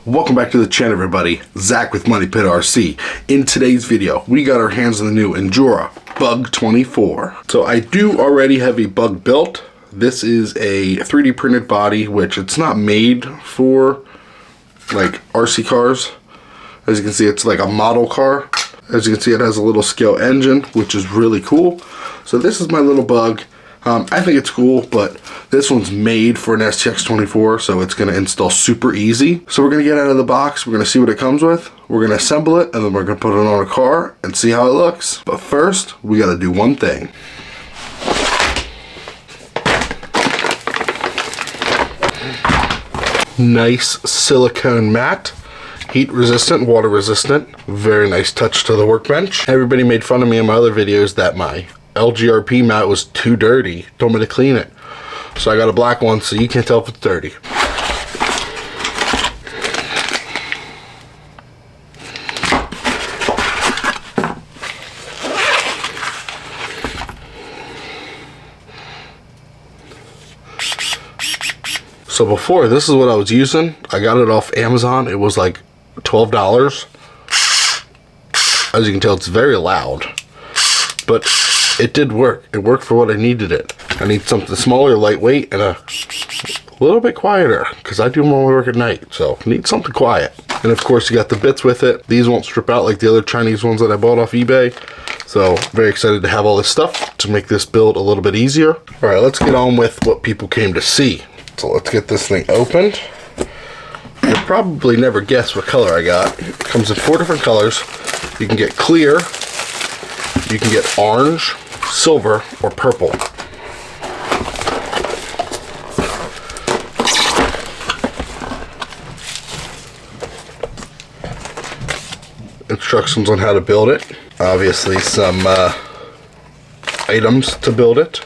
Welcome back to the channel, everybody. Zach with Money Pit RC. In today's video, we got our hands on the new Injora Bug24. So I do already have a Bug built. This is a 3D printed body, which it's not made for like RC cars. As you can see, it's like a model car. As you can see, it has a little scale engine, which is really cool. So this is my little Bug. I think it's cool, but this one's made for an SCX24, so it's going to install super easy. So we're going to get out of the box, we're going to see what it comes with, we're going to assemble it, and then we're going to put it on a car and see how it looks. But first, we got to do one thing. Nice silicone mat. Heat resistant, water resistant. Very nice touch to the workbench. Everybody made fun of me in my other videos that my LGRP mat was too dirty, told me to clean it. So I got a black one so you can't tell if it's dirty. So before, this is what I was using. I got it off Amazon. It was like $12. As you can tell, it's very loud, but it did work. It worked for what I needed it. I need something smaller, lightweight, and a little bit quieter because I do more work at night, so I need something quiet. And of course, you got the bits with it. These won't strip out like the other Chinese ones that I bought off eBay. So very excited to have all this stuff to make this build a little bit easier. All right, let's get on with what people came to see. So let's get this thing opened. You'll probably never guess what color I got. It comes in 4 different colors. You can get clear, you can get orange, silver, or purple. Instructions on how to build it. Obviously some items to build it.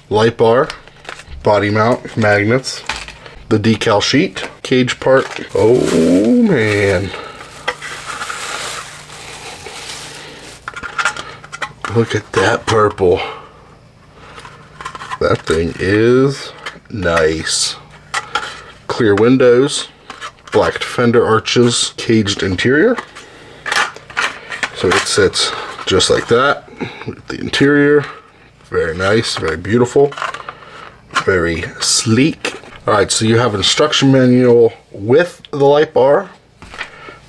Light bar, body mount, magnets, the decal sheet, cage part. Oh man. Look at that purple. That thing is nice. Clear windows, black fender arches, caged interior. So it sits just like that. The interior, very nice, very beautiful, very sleek. All right, so you have an instruction manual with the light bar.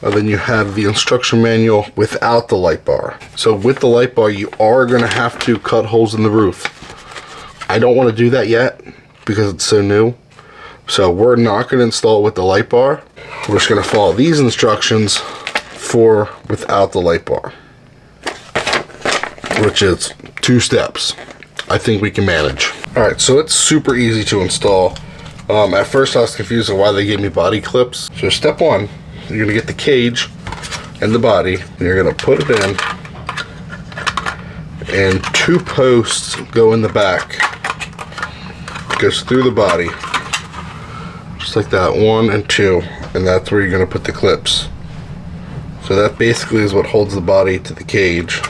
And then you have the instruction manual without the light bar. So with the light bar, you are going to have to cut holes in the roof. I don't want to do that yet because it's so new. So we're not going to install it with the light bar. We're just going to follow these instructions for without the light bar, which is 2 steps. I think we can manage. All right, so it's super easy to install. At first I was confused on why they gave me body clips. So step 1. You're going to get the cage and the body, and you're going to put it in, and 2 posts go in the back. It goes through the body, just like that, 1 and 2, and that's where you're going to put the clips. So that basically is what holds the body to the cage.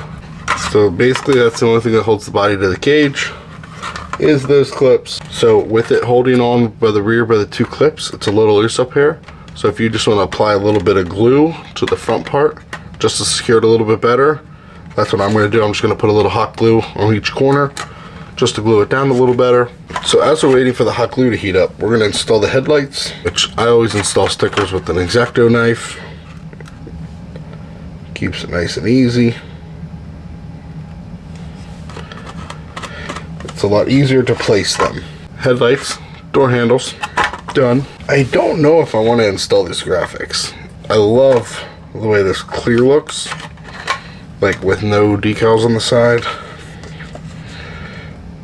So basically that's the only thing that holds the body to the cage is those clips. So with it holding on by the rear by the 2 clips, it's a little loose up here. So if you just want to apply a little bit of glue to the front part, just to secure it a little bit better, that's what I'm going to do. I'm just going to put a little hot glue on each corner, just to glue it down a little better. So as we're waiting for the hot glue to heat up, we're going to install the headlights, which I always install stickers with an X-Acto knife. Keeps it nice and easy. It's a lot easier to place them. Headlights, door handles, done. I don't know if I want to install these graphics. I love the way this clear looks, like with no decals on the side.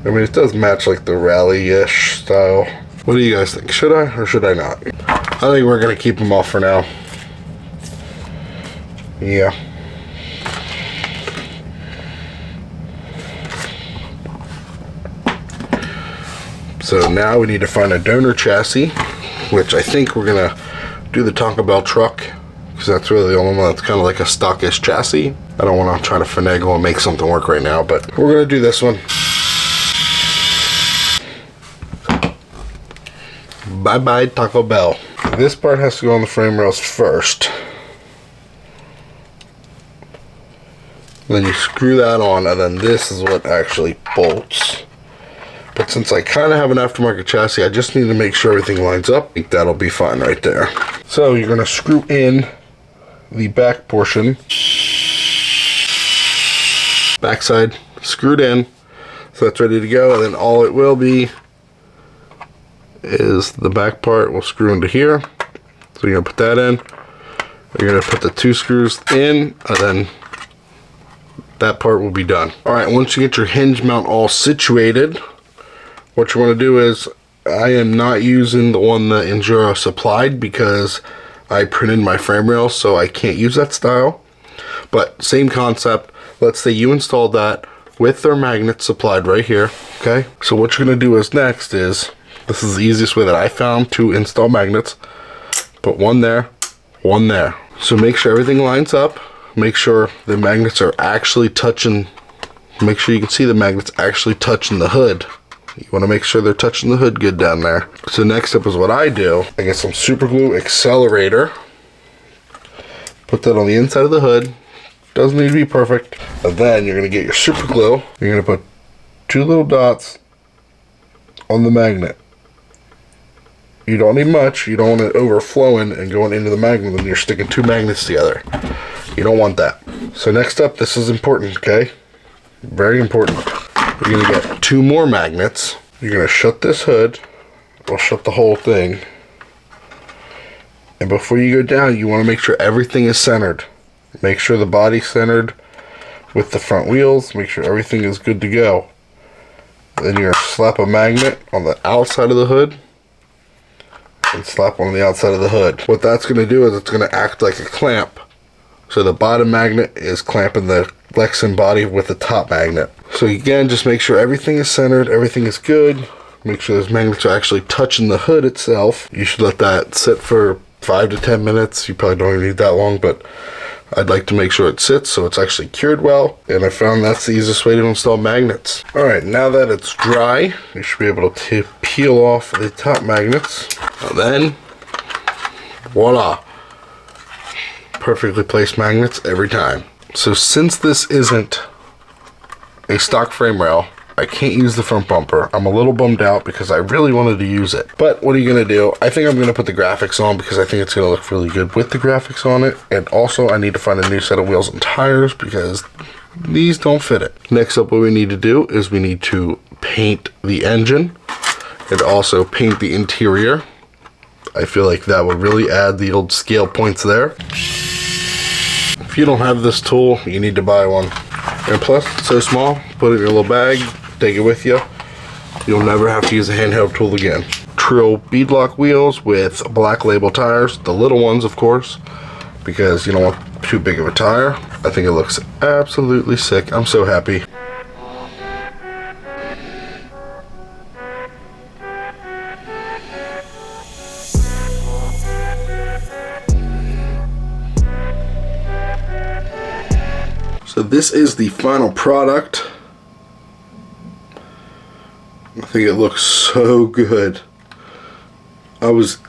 I mean, it does match like the rally-ish style. What do you guys think? Should I or should I not? I think we're gonna keep them off for now. Yeah. So now we need to find a donor chassis, which I think we're gonna do the Taco Bell truck, because that's really the only one that's kind of like a stockish chassis. I don't want to try to finagle and make something work right now, but we're gonna do this one. Bye bye Taco Bell. This part has to go on the frame rails first. Then you screw that on, and then this is what actually bolts. But since I kind of have an aftermarket chassis, I just need to make sure everything lines up. I think that'll be fine right there. So you're going to screw in the back portion. Backside screwed in. So that's ready to go. And then all it will be is the back part will screw into here. So you're going to put that in. You're going to put the 2 screws in, and then that part will be done. Alright, once you get your hinge mount all situated, what you want to do is, I am not using the one that Injora supplied because I printed my frame rails, so I can't use that style. But same concept. Let's say you installed that with their magnets supplied right here. Okay, so what you're going to do is next is, this is the easiest way that I found to install magnets. Put one there, one there. So make sure everything lines up. Make sure the magnets are actually touching, make sure you can see the magnets actually touching the hood. You want to make sure they're touching the hood good down there. So next up is what I do. I get some super glue accelerator. Put that on the inside of the hood. Doesn't need to be perfect. And then you're going to get your super glue. You're going to put 2 little dots on the magnet. You don't need much. You don't want it overflowing and going into the magnet, and you're sticking 2 magnets together. You don't want that. So next up, this is important, okay? Very important. You're going to get 2 more magnets. You're going to shut this hood. Or shut the whole thing. And before you go down, you want to make sure everything is centered. Make sure the body's centered with the front wheels. Make sure everything is good to go. Then you're going to slap a magnet on the outside of the hood. And slap on the outside of the hood. What that's going to do is it's going to act like a clamp. So the bottom magnet is clamping the Lexan body with the top magnet. So again, just make sure everything is centered, everything is good. Make sure those magnets are actually touching the hood itself. You should let that sit for 5 to 10 minutes. You probably don't even need that long, but I'd like to make sure it sits so it's actually cured well. And I found that's the easiest way to install magnets. Alright, now that it's dry, you should be able to peel off the top magnets. And then, voila. Perfectly placed magnets every time. So since this isn't a stock frame rail, I can't use the front bumper. I'm a little bummed out because I really wanted to use it. But what are you going to do? I think I'm going to put the graphics on because I think it's going to look really good with the graphics on it. And also I need to find a new set of wheels and tires because these don't fit it. Next up, what we need to do is we need to paint the engine and also paint the interior. I feel like that would really add the old scale points there. If you don't have this tool, you need to buy one. And plus, it's so small, put it in your little bag, take it with you. You'll never have to use a handheld tool again. Trill beadlock wheels with black label tires, the little ones of course, because you don't want too big of a tire. I think it looks absolutely sick. I'm so happy. So this is the final product. I think it looks so good. I was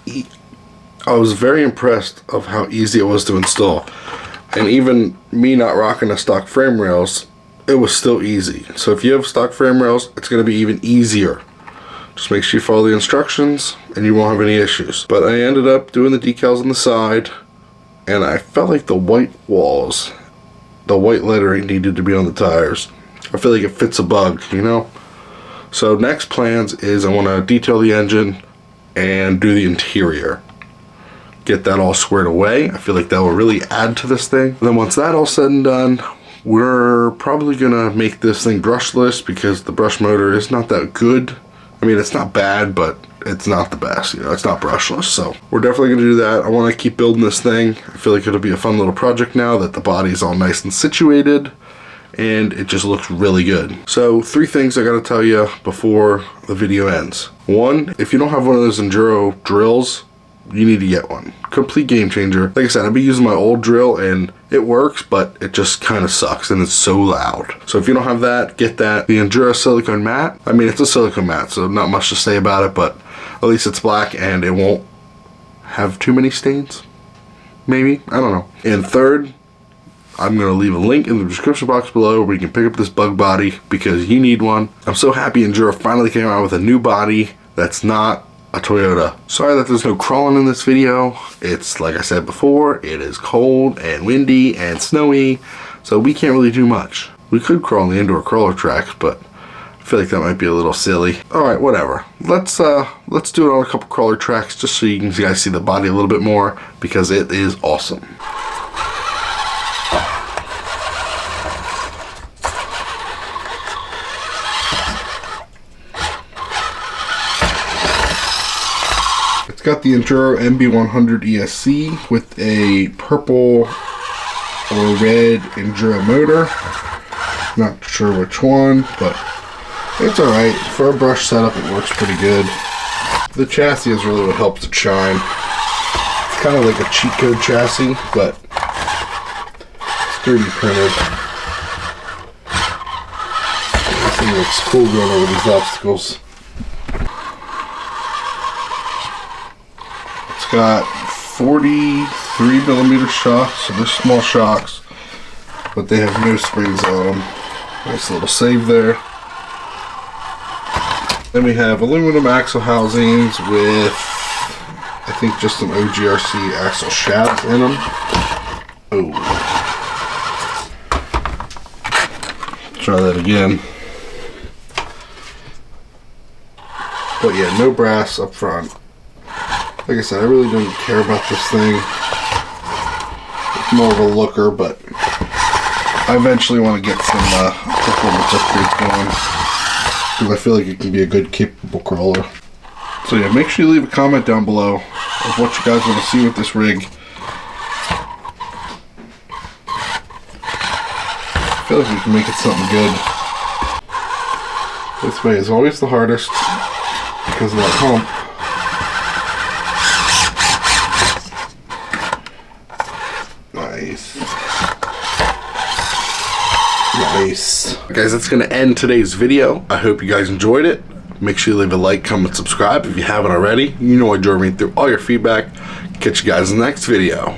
very impressed of how easy it was to install. And even me not rocking the stock frame rails, it was still easy. So if you have stock frame rails, it's going to be even easier. Just make sure you follow the instructions and you won't have any issues. But I ended up doing the decals on the side, and I felt like the white walls, the white lettering needed to be on the tires. I feel like it fits a bug, you know? So next plans is I want to detail the engine and do the interior. Get that all squared away. I feel like that will really add to this thing. And then once that all said and done, we're probably gonna make this thing brushless because the brush motor is not that good. I mean, it's not bad, but it's not the best, you know, it's not brushless. So we're definitely gonna do that. I want to keep building this thing. I feel like it'll be a fun little project now that the body's all nice and situated and it just looks really good. So 3 things I gotta tell you before the video ends. 1, if you don't have one of those Injora drills, you need to get one. Complete game changer. Like I said, I've been using my old drill and it works, but it just kind of sucks and it's so loud. So if you don't have that, get that. The Injora silicone mat, I mean, it's a silicone mat, so not much to say about it, but At least it's black and it won't have too many stains. Maybe, I don't know. And third, I'm going to leave a link in the description box below where you can pick up this bug body because you need one. I'm so happy Injora finally came out with a new body that's not a Toyota. Sorry that there's no crawling in this video. It's like I said before, it is cold and windy and snowy, so we can't really do much. We could crawl on the indoor crawler tracks, but I feel like that might be a little silly. Alright, whatever. Let's do it on a couple crawler tracks just so you guys see the body a little bit more because it is awesome. It's got the Injora MB100 ESC with a purple or red Injora motor. Not sure which one, but it's alright. For a brush setup, it works pretty good. The chassis is really what helps it shine. It's kind of like a cheat code chassis, but it's 3D printed. This thing looks cool going over these obstacles. It's got 43mm shocks, so they're small shocks, but they have no springs on them. Nice little save there. Then we have aluminum axle housings with, I think, just an OGRC axle shafts in them. Oh. Try that again. But yeah, no brass up front. Like I said, I really don't care about this thing. It's more of a looker, but I eventually want to get some performance upgrades going because I feel like it can be a good, capable crawler. So yeah, make sure you leave a comment down below of what you guys want to see with this rig. I feel like we can make it something good. This way is always the hardest because of that hump. Nice. Nice. Guys, that's going to end today's video. I hope you guys enjoyed it. Make sure you leave a like, comment, subscribe if you haven't already. You know I enjoy reading through all your feedback. Catch you guys in the next video.